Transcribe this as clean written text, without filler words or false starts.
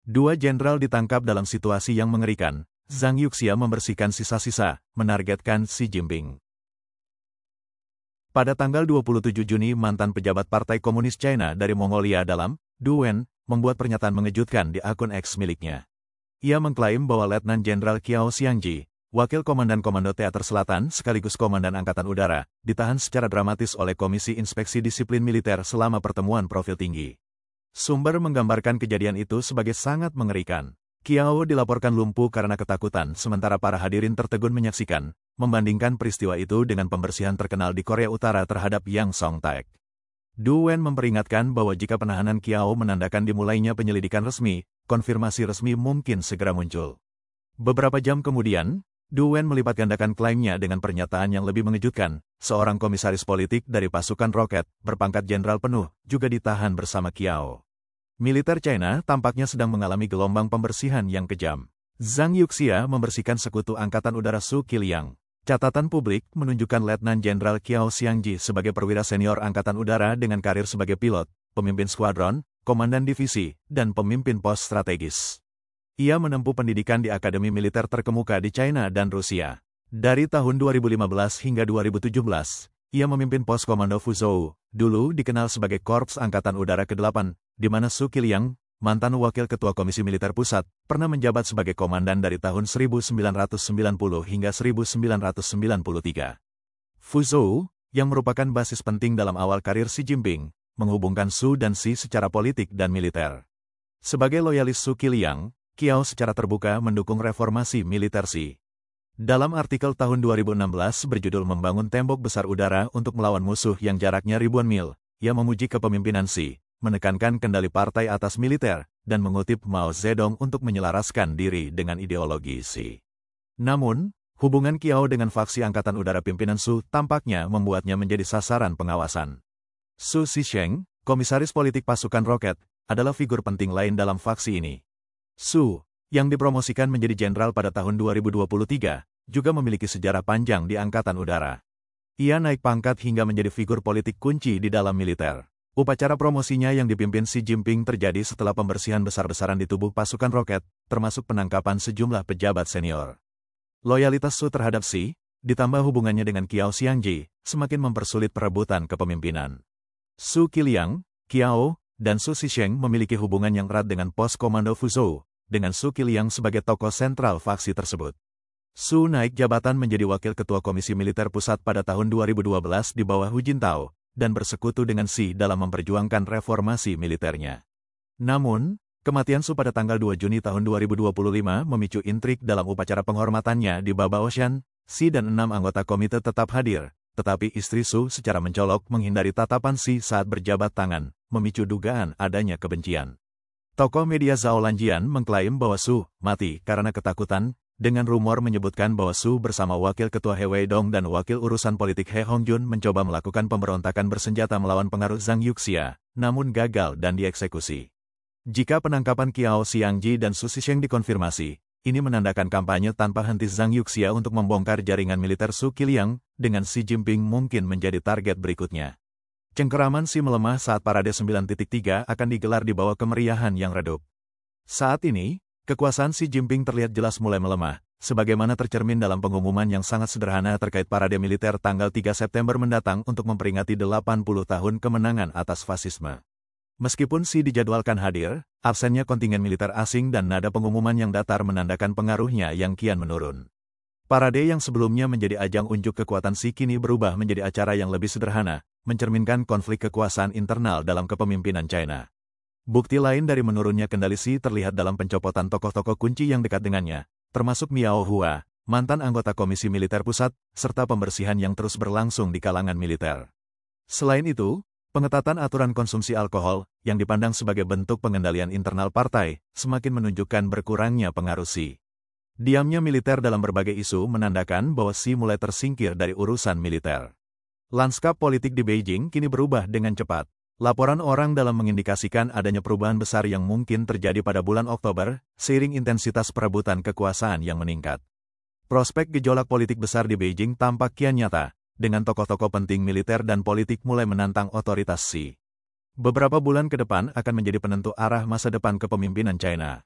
Dua jenderal ditangkap dalam situasi yang mengerikan. Zhang Yuxia membersihkan sisa-sisa, menargetkan Xi Jinping. Pada tanggal 27 Juni, mantan pejabat Partai Komunis China dari Mongolia dalam, Du Wen, membuat pernyataan mengejutkan di akun X miliknya. Ia mengklaim bahwa Letnan Jenderal Qiao Xiangji, wakil komandan Komando Teater Selatan sekaligus Komandan Angkatan Udara, ditahan secara dramatis oleh Komisi Inspeksi Disiplin Militer selama pertemuan profil tinggi. Sumber menggambarkan kejadian itu sebagai sangat mengerikan. Qiao dilaporkan lumpuh karena ketakutan, sementara para hadirin tertegun menyaksikan, membandingkan peristiwa itu dengan pembersihan terkenal di Korea Utara terhadap Yang Song-taek. Du Wen memperingatkan bahwa jika penahanan Qiao menandakan dimulainya penyelidikan resmi, konfirmasi resmi mungkin segera muncul. Beberapa jam kemudian, Du Wen melipat gandakan klaimnya dengan pernyataan yang lebih mengejutkan. Seorang komisaris politik dari pasukan roket, berpangkat jenderal penuh, juga ditahan bersama Qiao. Militer China tampaknya sedang mengalami gelombang pembersihan yang kejam. Zhang Yuxia membersihkan sekutu Angkatan Udara Su Qiliang. Catatan publik menunjukkan Letnan Jenderal Qiao Xiangji sebagai perwira senior Angkatan Udara dengan karir sebagai pilot, pemimpin skuadron, komandan divisi, dan pemimpin pos strategis. Ia menempuh pendidikan di Akademi Militer terkemuka di China dan Rusia. Dari tahun 2015 hingga 2017, ia memimpin pos komando Fuzhou, dulu dikenal sebagai Korps Angkatan Udara ke-8, di mana Su Qiliang, mantan wakil ketua Komisi Militer Pusat, pernah menjabat sebagai komandan dari tahun 1990 hingga 1993. Fuzhou, yang merupakan basis penting dalam awal karir Xi Jinping, menghubungkan Su dan Xi secara politik dan militer. Sebagai loyalis Su Qiliang, Qiao secara terbuka mendukung reformasi militer Xi. Dalam artikel tahun 2016 berjudul Membangun Tembok Besar Udara untuk Melawan Musuh yang Jaraknya Ribuan Mil, ia memuji kepemimpinan Xi, menekankan kendali partai atas militer, dan mengutip Mao Zedong untuk menyelaraskan diri dengan ideologi Xi. Namun, hubungan Qiao dengan faksi Angkatan Udara pimpinan Su tampaknya membuatnya menjadi sasaran pengawasan. Su Zisheng, komisaris politik pasukan roket, adalah figur penting lain dalam faksi ini. Su, yang dipromosikan menjadi jenderal pada tahun 2023, juga memiliki sejarah panjang di Angkatan Udara. Ia naik pangkat hingga menjadi figur politik kunci di dalam militer. Upacara promosinya yang dipimpin Xi Jinping terjadi setelah pembersihan besar-besaran di tubuh pasukan roket, termasuk penangkapan sejumlah pejabat senior. Loyalitas Su terhadap Xi, ditambah hubungannya dengan Qiao Xiangji, semakin mempersulit perebutan kepemimpinan. Su Qiliang, Qiao, dan Su Zisheng memiliki hubungan yang erat dengan pos komando Fuzhou, dengan Su Qiliang sebagai tokoh sentral faksi tersebut. Su naik jabatan menjadi wakil ketua Komisi Militer Pusat pada tahun 2012 di bawah Hu Jintao, dan bersekutu dengan Xi dalam memperjuangkan reformasi militernya. Namun, kematian Su pada tanggal 2 Juni tahun 2025 memicu intrik dalam upacara penghormatannya di Babaoshan. Xi dan 6 anggota komite tetap hadir, tetapi istri Su secara mencolok menghindari tatapan Xi saat berjabat tangan, memicu dugaan adanya kebencian. Tokoh media Zhao Lanjian mengklaim bahwa Su mati karena ketakutan, dengan rumor menyebutkan bahwa Su bersama Wakil Ketua He Weidong dan Wakil Urusan Politik He Hongjun mencoba melakukan pemberontakan bersenjata melawan pengaruh Zhang Yuxia, namun gagal dan dieksekusi. Jika penangkapan Qiao Xiangji dan Su Zisheng dikonfirmasi, ini menandakan kampanye tanpa henti Zhang Yuxia untuk membongkar jaringan militer Su Qiliang, dengan Xi Jinping mungkin menjadi target berikutnya. Cengkeraman Xi melemah saat parade 9.3 akan digelar di bawah kemeriahan yang redup. Saat ini, kekuasaan Xi Jinping terlihat jelas mulai melemah, sebagaimana tercermin dalam pengumuman yang sangat sederhana terkait parade militer tanggal 3 September mendatang untuk memperingati 80 tahun kemenangan atas fasisme. Meskipun Xi dijadwalkan hadir, absennya kontingen militer asing dan nada pengumuman yang datar menandakan pengaruhnya yang kian menurun. Parade yang sebelumnya menjadi ajang unjuk kekuatan Xi kini berubah menjadi acara yang lebih sederhana, mencerminkan konflik kekuasaan internal dalam kepemimpinan China. Bukti lain dari menurunnya kendali Xi terlihat dalam pencopotan tokoh-tokoh kunci yang dekat dengannya, termasuk Miao Hua, mantan anggota Komisi Militer Pusat, serta pembersihan yang terus berlangsung di kalangan militer. Selain itu, pengetatan aturan konsumsi alkohol, yang dipandang sebagai bentuk pengendalian internal partai, semakin menunjukkan berkurangnya pengaruh Xi. Diamnya militer dalam berbagai isu menandakan bahwa Xi mulai tersingkir dari urusan militer. Lanskap politik di Beijing kini berubah dengan cepat. Laporan orang dalam mengindikasikan adanya perubahan besar yang mungkin terjadi pada bulan Oktober, seiring intensitas perebutan kekuasaan yang meningkat. Prospek gejolak politik besar di Beijing tampak kian nyata, dengan tokoh-tokoh penting militer dan politik mulai menantang otoritas Xi. Beberapa bulan ke depan akan menjadi penentu arah masa depan kepemimpinan China.